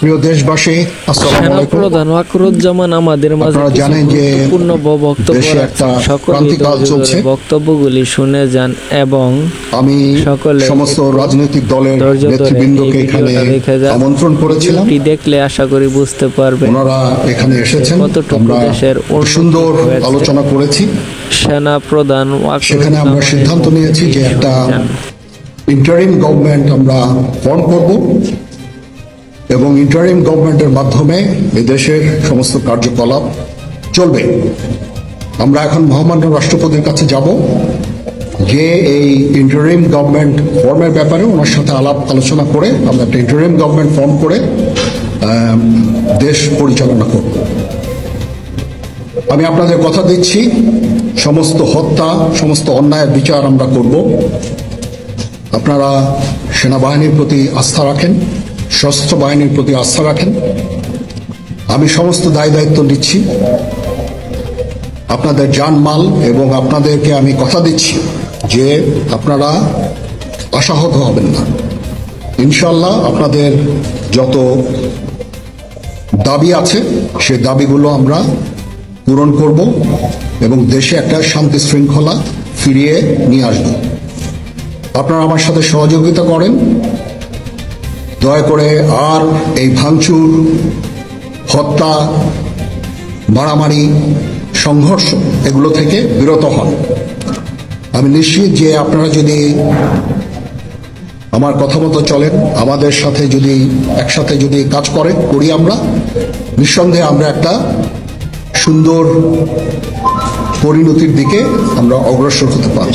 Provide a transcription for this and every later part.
প্রিয় দেশবাসী, আসসালামু আলাইকুম। সেনাপ্রধান ওয়াকরুজ্জামান আমাদের মাঝে আপনারা কিছু জানেন যে গুরুত্বপূর্ণ বক্তব্য দেশে রাখছেন। একটা সকলেই ক্রান্তিকাল ধৈর্য চলছে। ধরে বক্তব্যগুলি শুনে যান এবং আমি সকলে সমস্ত রাজনৈতিক দলের ধৈর্য ধরে এই নেতৃবৃন্দকে এখানে ভিডিওটা দেখে যান। আমন্ত্রণ করেছিলাম। ভিডিওটি দেখলে আশা করি বুঝতে পারবেন ওনারা এখানে এসেছেন। কতটুকু আমরা দেশের উন্নতি সুন্দর হয়েছে। আলোচনা করেছি। সেনাপ্রধান সেখানে আমরা সিদ্ধান্ত নিয়েছি যে একটা ইন্টারিম গভর্নমেন্ট আমরা ফর্ম করব এবং ইন্টারিম গভর্নমেন্টের মাধ্যমে এদেশের সমস্ত কার্যকলাপ চলবে। আমরা এখন মহামান্য রাষ্ট্রপতির কাছে যাব যে এই ইন্টারিম গভর্নমেন্ট ফর্মের ব্যাপারে ওনার সাথে আলাপ আলোচনা করে আমরা একটা ইন্টারিম গভর্নমেন্ট ফর্ম করে দেশ পরিচালনা করব। আমি আপনাদের কথা দিচ্ছি, সমস্ত হত্যা, সমস্ত অন্যায়ের বিচার আমরা করব। আপনারা সেনাবাহিনীর প্রতি আস্থা রাখেন, সশস্ত্র বাহিনীর প্রতি আস্থা রাখেন। আমি সমস্ত দায়িত্ব নিচ্ছি, আপনাদের জানমাল, এবং আপনাদেরকে আমি কথা দিচ্ছি যে আপনারা আশাহত হবেন না। ইনশাল্লাহ আপনাদের যত দাবি আছে সেই দাবিগুলো আমরা পূরণ করব এবং দেশে একটা শান্তি শৃঙ্খলা ফিরিয়ে নিয়ে আসব। আপনারা আমার সাথে সহযোগিতা করেন। দয়া করে আর এই ভাঙচুর, হত্যা, মারামারি, সংঘর্ষ এগুলো থেকে বিরত হন। আমি নিশ্চিত যে আপনারা যদি আমার কথা মতো চলেন, আমাদের সাথে যদি একসাথে যদি কাজ করি আমরা, নিঃসন্দেহে আমরা একটা সুন্দর পরিণতির দিকে আমরা অগ্রসর হতে পারব।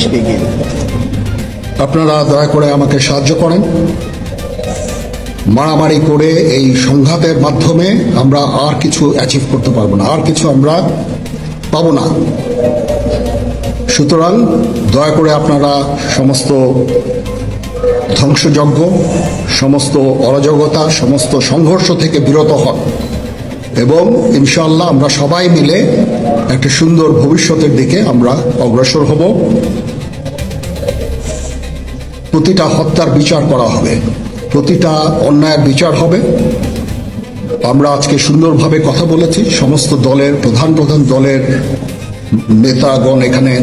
আপনারা দয়া করে আমাকে সাহায্য করেন। মারামারি করে এই সংঘাতের মাধ্যমে আমরা আর কিছু অ্যাচিভ করতে পারবো না, আর কিছু আমরা পাবো না। সুতরাং দয়া করে আপনারা সমস্ত ধ্বংসযজ্ঞ, সমস্ত অরাজকতা, সমস্ত সংঘর্ষ থেকে বিরত হন এবং ইনশাআল্লাহ আমরা সবাই মিলে একটা সুন্দর ভবিষ্যতের দিকে আমরা অগ্রসর হব। প্রতিটা হত্যার বিচার করা হবে, প্রতিটা অন্যায়ের বিচার হবে। আমরা আজকে সুন্দরভাবে কথা বলেছি। সমস্ত দলের প্রধান দলের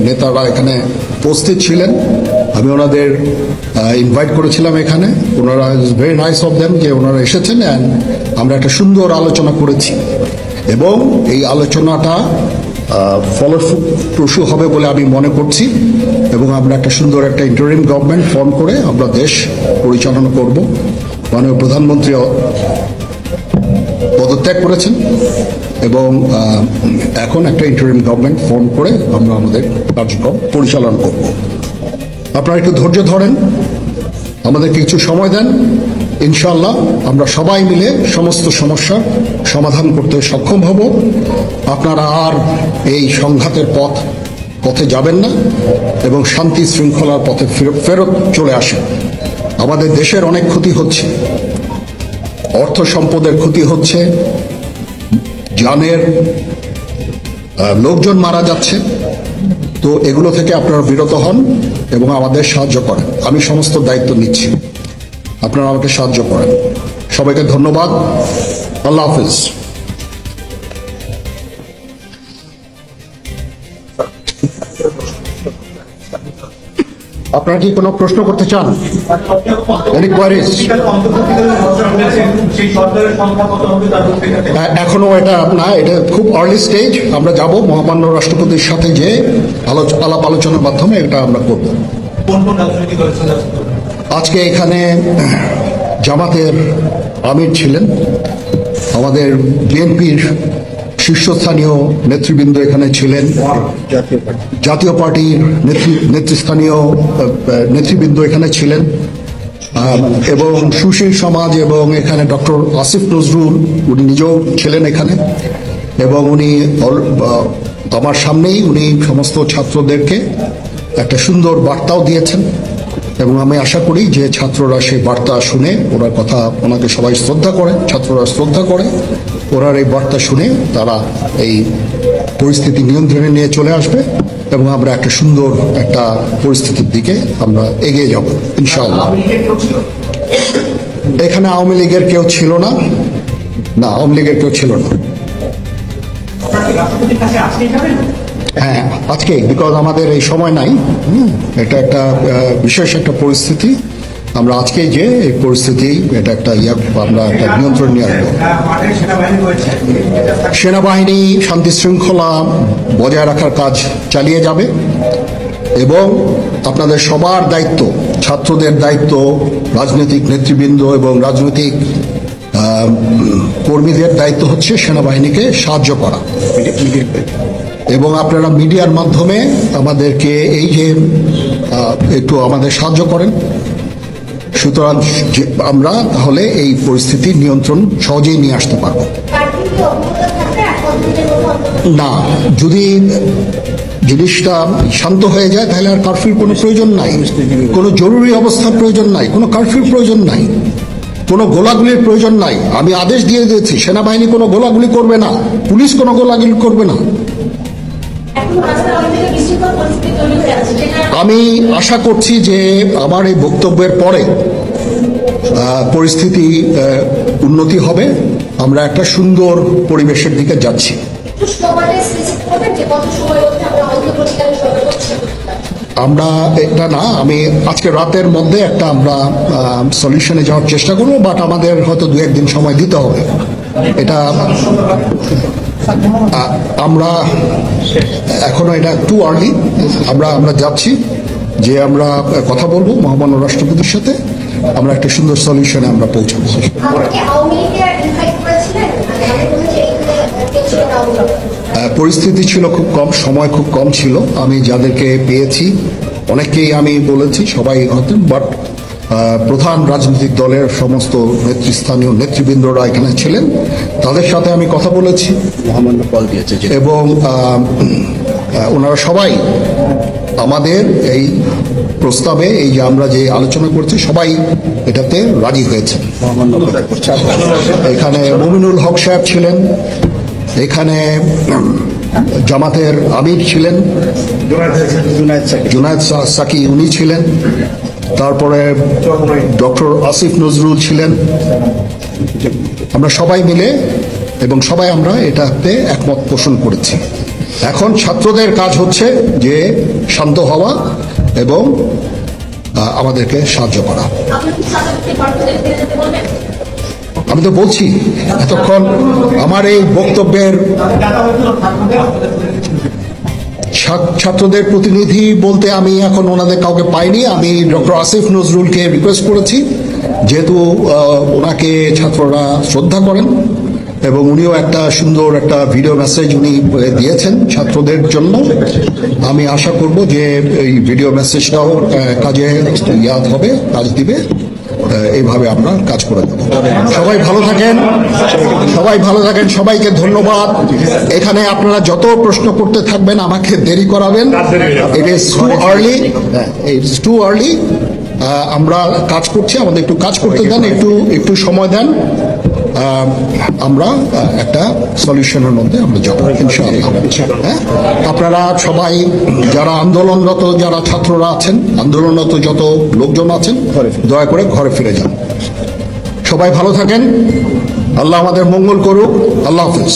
নেতারা এখানে উপস্থিত ছিলেন। আমি ওনাদের ইনভাইট করেছিলাম এখানে। ওনারা ভেরি নাইস অফ দেম যে ওনারা এসেছেন অ্যান্ড আমরা একটা সুন্দর আলোচনা করেছি এবং এই আলোচনাটা ফলপ্রসূ হবে বলে আমি মনে করছি এবং আমরা একটা সুন্দর একটা ইন্টারিম গভর্নমেন্ট ফর্ম করে আমরা দেশ পরিচালনা করব। মাননীয় প্রধানমন্ত্রী পদত্যাগ করেছেন এবং এখন একটা ইন্টারিম গভর্নমেন্ট ফর্ম করে আমরা আমাদের কার্যক্রম পরিচালনা করব। আপনারা একটু ধৈর্য ধরেন, আমাদের কিছু সময় দেন। ইনশাআল্লাহ আমরা সবাই মিলে সমস্ত সমস্যার সমাধান করতে সক্ষম হব। আপনারা আর এই সংঘাতের পথে যাবেন না এবং শান্তি শৃঙ্খলার পথে ফেরত চলে আসেন। আমাদের দেশের অনেক ক্ষতি হচ্ছে, অর্থ সম্পদের ক্ষতি হচ্ছে, জানের লোকজন মারা যাচ্ছে। তো এগুলো থেকে আপনারা বিরত হন এবং আমাদের সাহায্য করেন। আমি সমস্ত দায়িত্ব নিচ্ছি, আপনারা আমাকে সাহায্য করেন। সবাইকে ধন্যবাদ। আল্লাহ হাফিজ। আপনারা কি কোনো প্রশ্ন করতে চান? এখনো এটা না, এটা খুব আর্লি স্টেজ। আমরা যাব মহামান্য রাষ্ট্রপতির সাথে যে আলাপ আলোচনার মাধ্যমে এটা আমরা করব। আজকে এখানে জামাতের আমির ছিলেন, আমাদের বিএনপির শীর্ষস্থানীয় নেতৃবৃন্দ এখানে ছিলেন, জাতীয় পার্টির নেতৃস্থানীয় নেতৃবৃন্দ এখানে ছিলেন এবং সুশীল সমাজ এবং এখানে ডক্টর আসিফ নজরুল উনি নিজেও ছিলেন এখানে এবং উনি আমার সামনেই উনি সমস্ত ছাত্রদেরকে একটা সুন্দর বার্তাও দিয়েছেন এবং আমি আশা করি যে ছাত্ররা সেই বার্তা শুনে ওনাকে সবাই শ্রদ্ধা করে, ছাত্ররা শ্রদ্ধা করে, ওনার এই বার্তা শুনে তারা এই পরিস্থিতি নিয়ন্ত্রণে নিয়ে চলে আসবে এবং আমরা একটা সুন্দর একটা পরিস্থিতির দিকে আমরা এগিয়ে যাব ইনশাআল্লাহ। এখানে আওয়ামী লীগের কেউ ছিল না, না, আওয়ামী লীগের কেউ ছিল না। হ্যাঁ, আজকে বিকজ আমাদের এই সময় নাই, এটা একটা বিশেষ একটা পরিস্থিতি। আমরা আজকে যে এই পরিস্থিতি, এটা একটা আমরা একটা নিয়ন্ত্রণ নিয়ে আসবো। সেনাবাহিনী শান্তি শৃঙ্খলা বজায় রাখার কাজ চালিয়ে যাবে এবং আপনাদের সবার দায়িত্ব, ছাত্রদের দায়িত্ব, রাজনৈতিক নেতৃবৃন্দ এবং রাজনৈতিক কর্মীদের দায়িত্ব হচ্ছে সেনাবাহিনীকে সাহায্য করা। এবং আপনারা মিডিয়ার মাধ্যমে আমাদেরকে এই যে একটু আমাদের সাহায্য করেন, সুতরাং আমরা তাহলে এই পরিস্থিতির নিয়ন্ত্রণ সহজেই নিয়ে আসতে পারবো। না, যদি জিনিসটা শান্ত হয়ে যায় তাহলে আর কারফিউর কোনো প্রয়োজন নাই, কোনো জরুরি অবস্থার প্রয়োজন নাই, কোনো কারফিউর প্রয়োজন নাই, কোনো গোলাগুলির প্রয়োজন নাই। আমি আদেশ দিয়ে দিয়েছি, সেনাবাহিনী কোনো গোলাগুলি করবে না, পুলিশ কোনো গোলাগুলি করবে না। আমি আশা করছি যে আমার এই বক্তব্যের পরে পরিস্থিতি উন্নতি হবে, আমরা একটা সুন্দর পরিবেশের দিকে যাচ্ছি। আমরা এটা না, আমি আজকে রাতের মধ্যে একটা আমরা সলিউশনে যাওয়ার চেষ্টা করবো, বাট আমাদের হয়তো 2-1 দিন সময় দিতে হবে। এটা আমরা এখনো এটা টু আর্লি। আমরা যাচ্ছি যে আমরা কথা বলবো মহামান্য রাষ্ট্রপতির সাথে, আমরা একটা সুন্দর সলিউশনে আমরা পৌঁছাবো। পরিস্থিতি ছিল খুব কম, সময় খুব কম ছিল। আমি যাদেরকে পেয়েছি অনেককেই আমি বলেছি, সবাই হতেন, বাট প্রধান রাজনৈতিক দলের সমস্ত নেতৃস্থানীয় নেতৃবৃন্দরা এখানে ছিলেন, তাদের সাথে আমি কথা বলেছি এবং ওনারা সবাই আমাদের এই প্রস্তাবে, এই যে আমরা যে আলোচনা করছি, সবাই এটাতে রাজি হয়েছেন। এখানে মুমিনুল হক সাহেব ছিলেন, এখানে জামাতের আমির ছিলেন, জুনায়েদ সাকি উনি ছিলেন, তারপরে ডক্টর আসিফ নজরুল ছিলেন। আমরা সবাই মিলে এবং সবাই আমরা এটাতে একমত পোষণ করেছি। এখন ছাত্রদের কাজ হচ্ছে যে শান্ত হওয়া এবং আমাদেরকে সাহায্য করা। আমি তো বলছি এতক্ষণ আমার এই বক্তব্যের ছাত্রদের প্রতিনিধি বলতে আমি এখন ওনাদের কাউকে পাইনি। আমি ডক্টর আসিফ নজরুলকে রিকোয়েস্ট করেছি, যেহেতু ওনাকে ছাত্ররা শ্রদ্ধা করেন এবং উনিও একটা সুন্দর একটা ভিডিও মেসেজ উনি দিয়েছেন ছাত্রদের জন্য। আমি আশা করব যে এই ভিডিও মেসেজটাও কাজে হবে, কাজ দিবে। এইভাবে আমরা কাজ করে দেবো। সবাই ভালো থাকেন, সবাই ভালো থাকেন, সবাইকে ধন্যবাদ। এখানে আপনারা যত প্রশ্ন করতে থাকবেন আমাকে দেরি করাবেন। It is too early. আমরা কাজ করছি, আমাদের একটু কাজ করতে দেন, একটু সময় দেন। আমরা একটা সলিউশনের মধ্যে আমরা যাব ইনশাআল্লাহ। হ্যাঁ, আপনারা সবাই যারা আন্দোলনরত, যারা ছাত্ররা আছেন, আন্দোলনরত যত লোকজন আছেন, দয়া করে ঘরে ফিরে যান। সবাই ভালো থাকেন, আল্লাহ আমাদের মঙ্গল করুক। আল্লাহ হাফেজ।